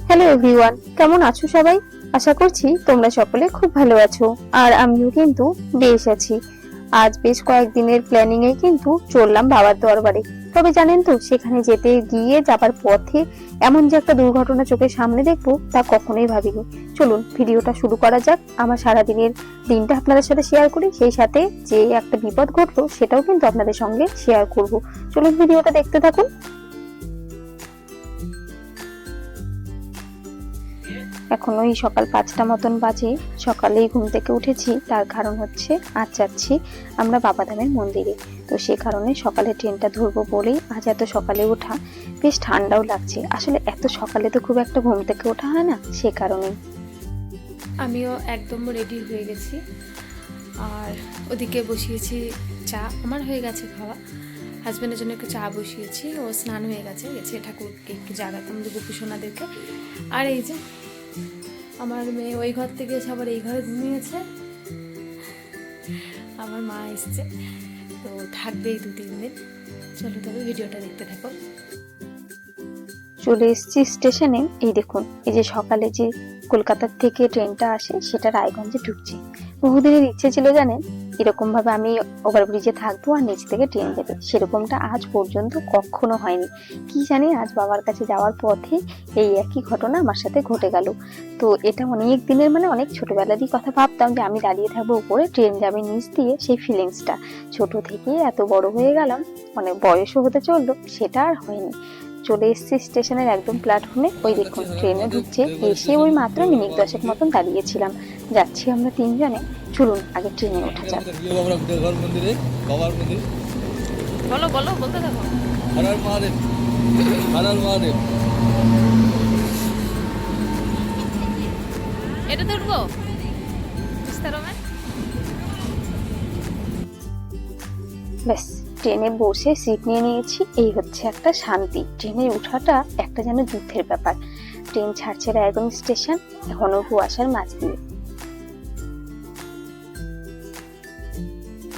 Hello everyone, কেমন আছো সবাই? আশা করছি তোমরা সকলে খুব ভালো আছো, আর আমিও কিন্তু বেশ আছি। আজ বেশ কয়েকদিনের প্ল্যানিং এ কিন্তু চললাম বাবার দরবারে। তবে জানেন তো, সেখানে যেতে গিয়ে যাবার পথে এমন যে একটা দুর্ঘটনা চোখের সামনে দেখবো তা কখনোই ভাবিনি। চলুন ভিডিওটা শুরু করা যাক। আমার সারাদিনের দিনটা আপনাদের সাথে শেয়ার করি, সেই সাথে যে একটা বিপদ ঘটলো সেটাও কিন্তু আপনাদের সঙ্গে শেয়ার করব। চলুন ভিডিওটা দেখতে থাকুন। এখন ওই সকাল 5টা মতন বাজে। সকালেই ঘুম থেকে উঠেছি, তার কারণ হচ্ছে আজ যাচ্ছি আমরা বাবাধামের মন্দিরে। তো সে কারণে সকালে ট্রেনটা ধরবো বলেই আজ এত সকালে ওঠা। বেশ ঠান্ডাও লাগছে, আসলে এত সকালে তো খুব একটা ঘুম থেকে ওঠা হয় না, সে কারণেই। আমিও একদম রেডি হয়ে গেছি, আর ওদিকে বসিয়েছি চা। আমার হয়ে গেছে খাওয়া, হাজব্যান্ডের জন্য একটু চা বসিয়েছি। ও স্নান হয়ে গেছে ঠাকুরকে একটু জাগাতাম গোপুসোনাদেরকে। আর এই যে আমার মেয়ে ওই ঘর থেকে এসে আবার এই ঘরে ঘুমিয়েছে। আমার মা এসছে, তো থাকবে এই 2-3 দিন। চলো তবে ভিডিওটা দেখতে থাকো। চলে এসেছি স্টেশনে। এই দেখুন, এই যে সকালে যে কলকাতার থেকে ট্রেনটা আসে সেটা রায়গঞ্জে ঢুকছে। বহুদিনের ইচ্ছে ছিল জানেন, এরকম ভাবে আমি ওভারব্রিজে থাকবো আর নিচ থেকে ট্রেন দেবে, সেরকমটা আজ পর্যন্ত কখনো হয়নি। কি জানি আজ বাবার কাছে যাওয়ার পথে এই একই ঘটনা আমার সাথে ঘটে গেল। তো এটা অনেক দিনের, মানে অনেক ছোটবেলারই কথা ভাবতাম যে আমি দাঁড়িয়ে থাকবো উপরে, ট্রেন যাবে নিচ দিয়ে। সেই ফিলিংসটা ছোট থেকে এত বড় হয়ে গেলাম, মানে বয়সও হতে চললো, সেটা আর হয়নি। চলে এসেছি স্টেশনের একদম প্ল্যাটফর্মে। ওই দেখুন ট্রেনে ঢুকছে। এসে ওই মাত্র মিনিট 10 মতন দাঁড়িয়েছিলাম। যাচ্ছি আমরা 3 জনে। চলুন আগে ট্রেনে ওঠা যাক। বলো বলো, বলতে থাকো। এটাতে উঠবো বিস্তারমে। ব্যাস ট্রেনে বসে সিট নিয়ে নিয়েছি। এই হচ্ছে একটা শান্তি। ট্রেনে ওঠাটা একটা যেন যুদ্ধের ব্যাপার। ট্রেন ছাড়ছে রায়গঞ্জ স্টেশন, এখনো কুয়াশার মাঝ দিয়ে।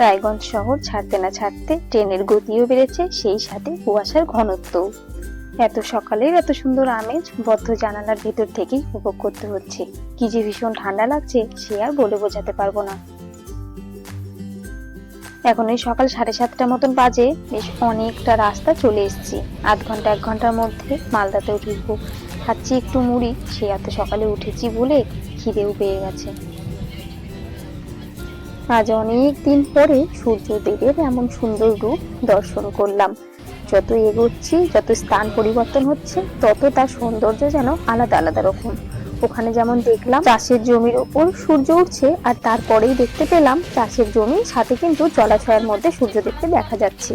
রায়গঞ্জ শহর ছাড়তে না ছাড়তে ট্রেনের গতিও বেড়েছে, সেই সাথে কুয়াশার ঘনত্বও। এত সকালের এত সুন্দর আমেজ বদ্ধ জানালার ভেতর থেকেই উপভোগ করতে হচ্ছে। কি যে ভীষণ ঠান্ডা লাগছে সে আর বলে বোঝাতে পারবো না। এখন এই সকাল 7:30 মতন বাজে। বেশ অনেকটা রাস্তা চলে এসেছি। আধ ঘন্টা 1 ঘন্টার মধ্যে মালদাতেও ঢুকবো। খাচ্ছি একটু মুড়ি, সে এত সকালে উঠেছি বলে খিদেও পেয়ে গেছে। আজ অনেক দিন পরে সূর্যদেবের এমন সুন্দর রূপ দর্শন করলাম। যত এগোচ্ছি, যত স্থান পরিবর্তন হচ্ছে, তত তার সৌন্দর্য যেন আলাদা আলাদা রকম। ওখানে যেমন দেখলাম চাষের জমির উপর সূর্য উঠছে, আর তারপরেই দেখতে পেলাম চাষের জমির সাথে কিন্তু জলাশয়ের মধ্যে সূর্যদেবকে দেখা যাচ্ছে।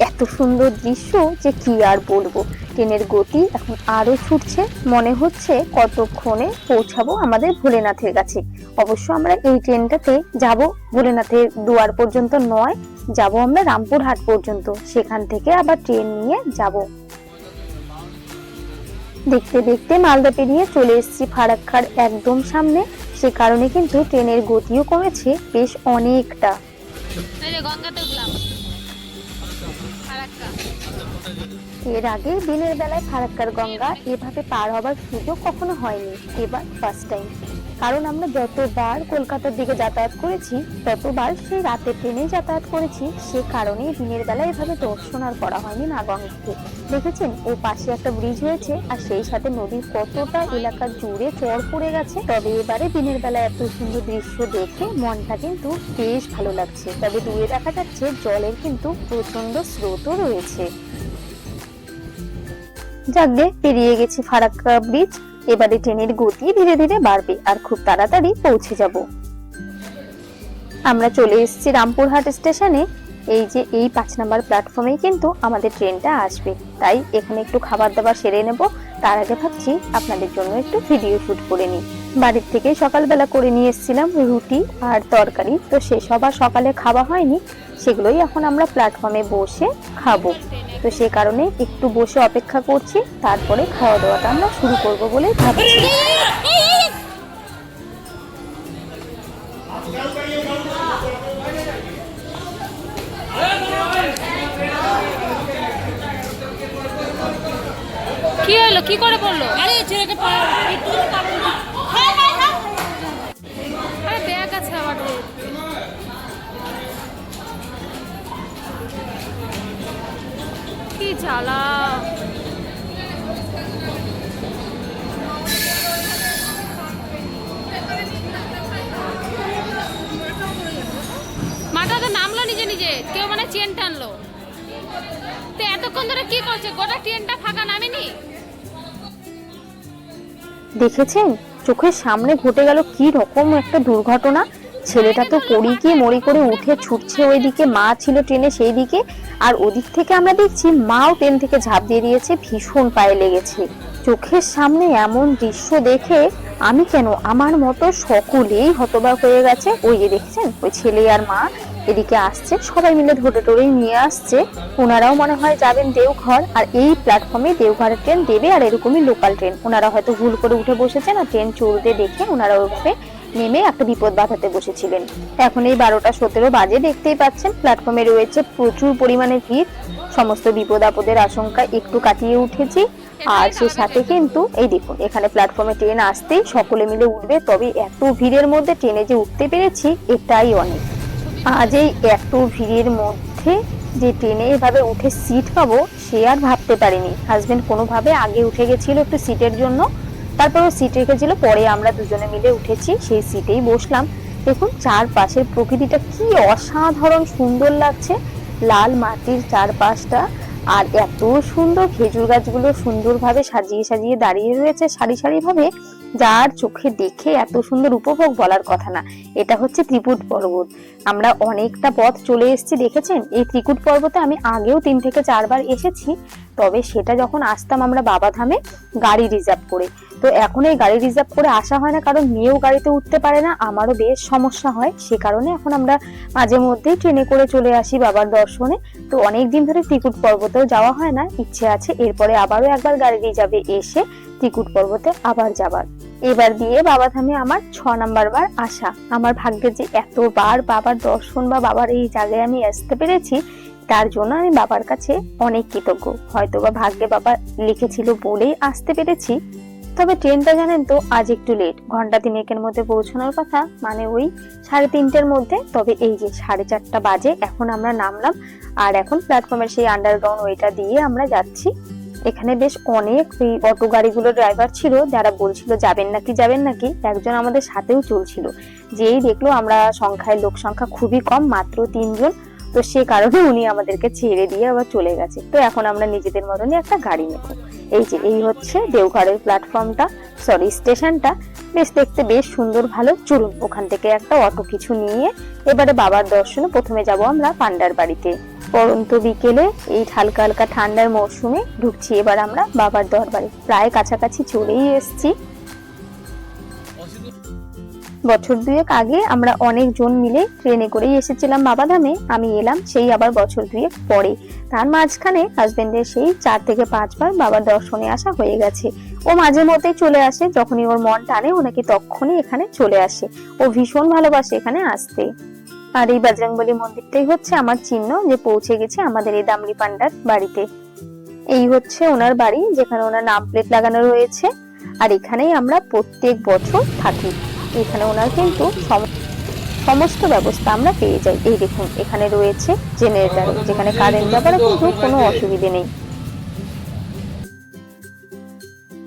এত সুন্দর দৃশ্য যে কি আর বলবো। ট্রেনের গতি এখন আরো ছুটছে, মনে হচ্ছে কতক্ষণে পৌঁছাবো আমাদের ভোলেনাথের কাছে। অবশ্য আমরা এই ট্রেনটাতে যাব ভোলেনাথের দুয়ার পর্যন্ত নয়, যাব আমরা রামপুরহাট পর্যন্ত, সেখান থেকে আবার ট্রেন নিয়ে যাব। দেখতে দেখতে মালদা পেরিয়ে চলে এসেছি ফারাক্কার একদম সামনে। সে কারণে কিন্তু ট্রেনের গতিও কমেছে বেশ অনেকটা। এর আগে দিনের বেলায় ফারাক্কার গঙ্গা এভাবে পার হবার সুযোগ কখনো হয়নি, এবার ফার্স্ট টাইম। কারণ আমরা যতবার কলকাতার দিকে যাতায়াত করেছি ততবার সেই রাতের ট্রেনে যাতায়াত করেছি, সে কারণে দিনের বেলায় এভাবে দর্শন আর করা হয়নি না গঙ্গাকে। দেখেছেন ও পাশে একটা ব্রিজ হয়েছে, আর সেই সাথে নদীর কতটা এলাকা জুড়ে চর পড়ে গেছে। তবে এবারে দিনের বেলায় এত সুন্দর দৃশ্য দেখে মনটা কিন্তু বেশ ভালো লাগছে। তবে দূরে দেখা যাচ্ছে জলের কিন্তু প্রচন্ড স্রোতও রয়েছে। যাকে পেরিয়ে গেছি ফারাক্কা ব্রিজ। এবারে ট্রেনের গতি ধীরে ধীরে বাড়বে আর খুব তাড়াতাড়ি পৌঁছে যাব। আমরা চলে এসেছি রামপুরহাট স্টেশনে। এই যে এই 5 নম্বর প্ল্যাটফর্মে কিন্তু আমাদের ট্রেনটা আসবে, তাই এখানে একটু খাবার দাবার সেরে নেব। তার আগে ভাবছি আপনাদের জন্য একটু ভিডিও শুট করে নিই। বাড়ির থেকে সকালবেলা করে নিয়ে এসেছিলাম রুটি আর তরকারি, তো সেসব আর সকালে খাওয়া হয়নি, সেগুলোই এখন আমরা প্ল্যাটফর্মে বসে খাবো। তো সে কারণে একটু বসে অপেক্ষা করছি, তারপরে খাওয়া দাওয়াটা আমরা শুরু করব বলে ভাবছি। কি হলো, কি করে পড়লো? আরে ব্যাগ আছে আমার, কি জ্বালা। মাথা তো নামলো নিজে নিজে, কেউ মানে চেন টানলো। তো এতক্ষণ ধরে কি করছে? গোটা ট্রেনটা ফাঁকা নামেনি। দেখেছেন চোখের সামনে ঘটে গেল কি রকম একটা দুর্ঘটনা। ছেলেটা তো পড়ি গিয়ে মরি করে উঠে ছুটছে ওইদিকে, মা ছিল ট্রেনে সেই দিকে, আর ওদিক থেকে আমরা দেখছি মাও ট্রেন থেকে ঝাঁপ দিয়ে দিয়েছে, ভীষণ পায়ে লেগেছে। চোখের সামনে এমন দৃশ্য দেখে আমি কেন, আমার মতো সকলেই হতবাক হয়ে গেছে। ওই যে দেখছেন ওই ছেলে আর মা এদিকে আসছে, সবাই মিলে ধরে টরে নিয়ে আসছে। ওনারাও মনে হয় যাবেন দেওঘর, আর এই প্ল্যাটফর্মে দেওঘরের ট্রেন দেবে, আর এরকমই লোকাল ট্রেন। ওনারা হয়তো ভুল করে উঠে বসেছেন, আর ট্রেন চলতে দেখে ওনারা ওইভাবে নেমে একটা বিপদ বাঁধাতে বসেছিলেন। এখন এই 12:17 বাজে, দেখতেই পাচ্ছেন প্ল্যাটফর্মে রয়েছে প্রচুর পরিমাণে ভিড়। সমস্ত বিপদ আপদের আশঙ্কা একটু কাটিয়ে উঠেছি। আর সে সাথে কিন্তু এই দেখুন এখানে প্ল্যাটফর্মে ট্রেন আসতেই সকলে মিলে উঠবে, তবে এত ভিড়ের মধ্যে ট্রেনে যে উঠতে পেরেছি এটাই অনেক। আজ এই এত ভিড়ের মধ্যে যে ট্রেনে এভাবে উঠে সিট পাবো সে আর ভাবতে পারিনি। হাজবেন্ড কোনোভাবে আগে উঠে গেছিল একটু সিটের জন্য, তারপরও সিট রেখেছিল, পরে আমরা দুজনে মিলে উঠেছি, সেই সিটেই বসলাম। দেখুন চারপাশের প্রকৃতিটা কি অসাধারণ সুন্দর লাগছে, লাল মাটির চারপাশটা, আর এত সুন্দর খেজুর গাছগুলো সুন্দরভাবে সাজিয়ে সাজিয়ে দাঁড়িয়ে রয়েছে সারি সারি ভাবে, যার চোখে দেখে এত সুন্দর উপভোগ বলার কথা না। এটা হচ্ছে ত্রিকুট পর্বত। আমরা অনেকটা পথ চলে এসেছি, দেখেছেন এই ত্রিকুট পর্বতে আমি আগেও 3 থেকে 4 বার এসেছি, তবে সেটা যখন আসতাম আমরা বাবাধামে গাড়ি রিজার্ভ করে। তো এখন এই গাড়ি রিজার্ভ করে আসা হয় না, কারণ মেয়েও গাড়িতে উঠতে পারে না, আমারও বেশ সমস্যা হয়, সে কারণে এখন আমরা মাঝে মধ্যেই ট্রেনে করে চলে আসি বাবার দর্শনে। তো অনেকদিন ধরে ত্রিকুট পর্বতেও যাওয়া হয় না, ইচ্ছে আছে এরপরে আবারও একবার গাড়ি রিজার্ভে এসে ত্রিকুট পর্বতে আবার যাবার। এবার দিয়ে বাবাধামে আমার 6 নাম্বার বার আসা। আমার ভাগ্যে যে এতবার বাবার দর্শন বা বাবার এই জায়গায় আমি আসতে পেরেছি, তার জন্য আমি বাবার কাছে অনেক কৃতজ্ঞ। হয়তো বা ভাগ্যে বাবা লিখেছিল বলেই আসতে পেরেছি। তবে ট্রেনটা জানেন তো আজ একটু লেট, ঘন্টা 3 মধ্যে পৌঁছানোর কথা, মানে ওই 3:30-র মধ্যে। তবে এই যে 4:30 বাজে এখন আমরা নামলাম, আর এখন প্ল্যাটফর্মের সেই আন্ডারগ্রাউন্ড ওইটা দিয়ে আমরা যাচ্ছি। এখানে বেশ অনেক এই অটো গাড়িগুলো ড্রাইভার ছিল যারা বলছিল যাবেন নাকি, একজন আমাদের সাথেও চলছিল। যেই দেখলো আমরা সংখ্যায়, লোক সংখ্যা খুবই কম, মাত্র 3 জন, তো সে কারণে উনি আমাদেরকে ছেড়ে দিয়ে আবার চলে গেছে। তো এখন আমরা নিজেদের মতনই একটা গাড়ি নেব। এই যে এই হচ্ছে দেওঘরের প্ল্যাটফর্মটা, সরি স্টেশনটা, বেশ দেখতে বেশ সুন্দর ভালো। চলুন ওখান থেকে একটা অটো কিছু নিয়ে এবারে বাবার দর্শনে প্রথমে যাব আমরা পান্ডার বাড়িতে। পরন্ত বিকেলে এই হালকা হালকা ঠান্ডার মৌসুমে ঢুকছি এবার আমরা বাবার দরবারে, প্রায় কাছাকাছি চলেই এসেছি। বছর 2 আগে আমরা অনেকজন মিলে ট্রেনে করেই এসেছিলাম বাবাধামে, আমি এলাম সেই আবার বছর 2 পরে। তার মাঝখানে হাজবেন্ডের সেই 4 থেকে 5 বার বাবার দর্শনে আসা হয়ে গেছে। ও মাঝে মধ্যে চলে আসে, যখনই ওর মন টানে ও নাকি তখনই এখানে চলে আসে। ও ভীষণ ভালোবাসে এখানে আসতে। আর এই বজরংবলী মন্দিরটাই হচ্ছে আমার চিহ্ন যে পৌঁছে গেছে আমাদের এই দামলি পান্ডার বাড়িতে। এই হচ্ছে ওনার বাড়ি, যেখানে ওনার নাম প্লেট লাগানো রয়েছে, আর এখানেই আমরা প্রত্যেক বছর থাকি। এখানে ওনার কিন্তু সমস্ত ব্যবস্থা আমরা পেয়ে যাই। এই দেখুন এখানে রয়েছে জেনারেটর, যেখানে কারেন্ট ব্যাপারে কিন্তু কোনো অসুবিধে নেই।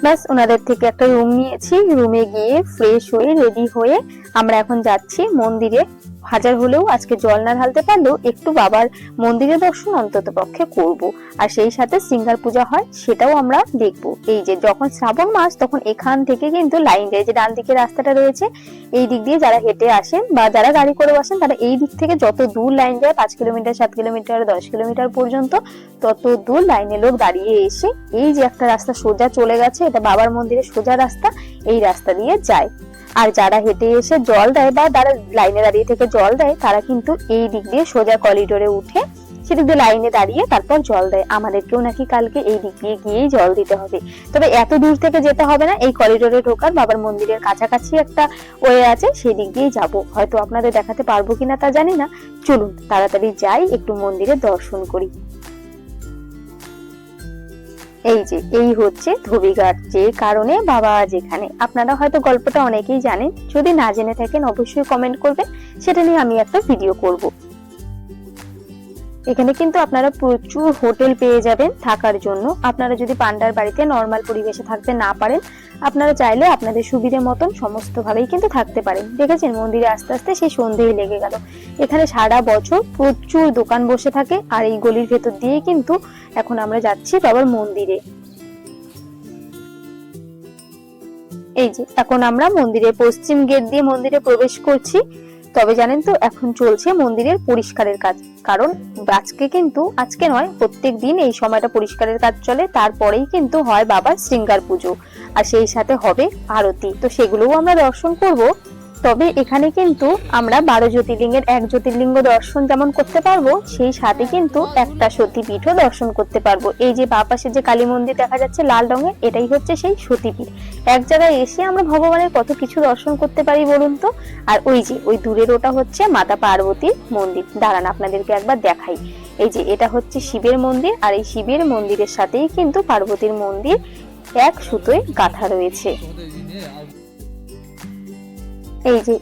ব্যাস ওনাদের থেকে একটা রুম নিয়েছি, রুমে গিয়ে ফ্রেশ হয়ে রেডি হয়ে আমরা এখন যাচ্ছি মন্দিরে। হাজার হলেও আজকে জল না ঢালতে পারলেও একটু বাবার মন্দিরে দর্শন অন্তত পক্ষে করব। আর সেই সাথে সিঙ্গার পূজা হয় সেটাও আমরা দেখব। এই যে যখন শ্রাবণ মাস তখন এখান থেকে কিন্তু লাইন যায়, যে ডান দিকে রাস্তাটা রয়েছে এই দিক দিয়ে যারা হেঁটে আসেন বা যারা গাড়ি করে আসেন তারা এই দিক থেকে যত দূর লাইন যায়, 5 কিলোমিটার 7 কিলোমিটার 10 কিলোমিটার পর্যন্ত, তত দূর লাইনে লোক দাঁড়িয়ে এসে এই যে একটা রাস্তা সোজা চলে গেছে, এটা বাবার মন্দিরের সোজা রাস্তা, এই রাস্তা দিয়ে যায়। আর যারা হেঁটে এসে জল দেয় বা যারা লাইনে দাঁড়িয়ে থেকে জল দেয় তারা কিন্তু এই দিক দিয়ে সোজা করিডোরে উঠে সেদিক দিয়ে লাইনে দাঁড়িয়ে তারপর জল দেয়। আমাদেরকেও নাকি কালকে এই দিক দিয়ে গিয়েই জল দিতে হবে, তবে এত দূর থেকে যেতে হবে না, এই করিডোরে ঢোকার বাবার মন্দিরের কাছাকাছি একটা ওয়ে আছে, সেই দিক দিয়েই যাবো। হয়তো আপনাদের দেখাতে পারবো কিনা তা জানি না। চলুন তাড়াতাড়ি যাই, একটু মন্দিরে দর্শন করি। এই হচ্ছে ধোবিঘাট, যে কারণে বাবা আজ এখানে। আপনারা হয়তো গল্পটা অনেকেই জানেন, যদি না জেনে থাকেন অবশ্যই কমেন্ট করবেন, সেটা নিয়ে আমি একটা ভিডিও করব। এখানে কিন্তু আপনারা প্রচুর হোটেল পেয়ে যাবেন থাকার জন্য। আপনারা যদি পান্ডার বাড়িতে নর্মাল পরিবেশে থাকতে না পারেন, আপনারা চাইলে আপনাদের সুবিধা মতন সমস্ত ভাবেই কিন্তু থাকতে পারেন। দেখেছেন মন্দিরে আস্তে আস্তে সেই সন্ধেই লেগে গেল। এখানে সারা বছর প্রচুর দোকান বসে থাকে, আর এই গলির ভেতর দিয়ে কিন্তু এখন আমরা যাচ্ছি বাবার মন্দিরে। এখন আমরা মন্দিরের পশ্চিম গেট দিয়ে মন্দিরে প্রবেশ করছি। তবে জানেন তো, এখন চলছে মন্দিরের পরিষ্কারের কাজ। কারণ আজকে নয়, প্রত্যেক দিন এই সময়টা পরিষ্কারের কাজ চলে। তারপরেই কিন্তু হয় বাবার শৃঙ্গার পুজো, আর সেই সাথে হবে আরতি। তো সেগুলোও আমরা দর্শন করব। তবে এখানে কিন্তু আমরা 12 জ্যোতির্লিঙ্গের এক জ্যোতির্লিঙ্গ দর্শন যেমন করতে পারবো, সেই সাথে কিন্তু একটা সতীপীঠও দর্শন করতে পারবো। এই যে বাঁ পাশে যে কালী মন্দির দেখা যাচ্ছে লাল রঙের, এটাই হচ্ছে সেই সতীপীঠ। এক জায়গায় এসে আমরা ভগবানের কত কিছু দর্শন করতে পারি বলুন তো। আর ওই দূরের ওটা হচ্ছে মাতা পার্বতীর মন্দির। দাঁড়ান আপনাদেরকে একবার দেখাই। এটা হচ্ছে শিবের মন্দির, আর এই শিবের মন্দিরের সাথেই কিন্তু পার্বতীর মন্দির এক সুতোয় গাঁথা রয়েছে।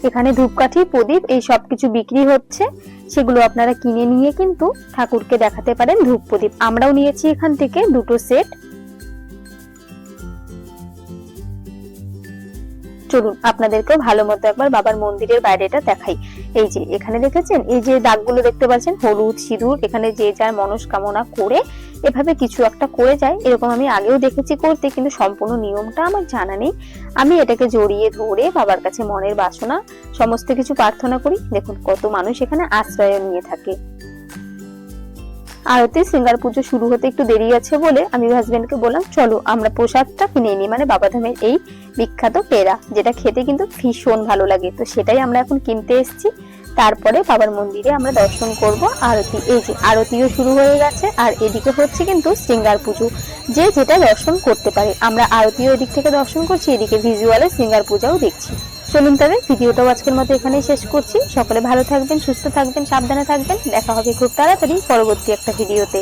এখানে ধূপকাঠি, প্রদীপ এই সবকিছু বিক্রি হচ্ছে। সেগুলো আপনারা কিনে নিয়ে কিন্তু ঠাকুরকে দেখাতে পারেন ধূপ প্রদীপ। আমরাও নিয়েছি এখান থেকে 2টো সেট। চলুন আপনাদেরকেও ভালো মতো একবার বাবার মন্দিরের বাইরেটা দেখাই। এখানে দেখেছেন, এই যে দাগগুলো দেখতে পাচ্ছেন, হলুদ সিঁদুর। এখানে যে যার মনস্কামনা করে এভাবে কিছু একটা করে যায়। এরকম আমি আগেও দেখেছি করতে, কিন্তু সম্পূর্ণ নিয়মটা আমার জানা নেই। আমি এটাকে জড়িয়ে ধরে বাবার কাছে মনের বাসনা সমস্ত কিছু প্রার্থনা করি। দেখুন কত মানুষ এখানে আশ্রয় নিয়ে থাকে। আরতি শৃঙ্গার পুজো শুরু হতে একটু দেরি আছে বলে আমি হাজবেন্ডকে বললাম, চলো আমরা প্রসাদটা কিনে নিই, মানে বাবাধামের এই বিখ্যাত পেড়া, যেটা খেতে কিন্তু ভীষণ ভালো লাগে। তো সেটাই আমরা এখন কিনতে এসেছি। তারপরে বাবার মন্দিরে আমরা দর্শন করব আরতি। আরতিও শুরু হয়ে গেছে, আর এদিকে হচ্ছে কিন্তু শৃঙ্গার পুজো। যে যেটা দর্শন করতে পারে, আমরা আরতিও এদিক থেকে দর্শন করছি, এদিকে ভিজুয়ালে শৃঙ্গার পূজাও দেখছি। চলুন তবে ভিডিওটাও আজকের মতো এখানেই শেষ করছি। সকলে ভালো থাকবেন, সুস্থ থাকবেন, সাবধানে থাকবেন। দেখা হবে খুব তাড়াতাড়ি পরবর্তী একটা ভিডিওতে।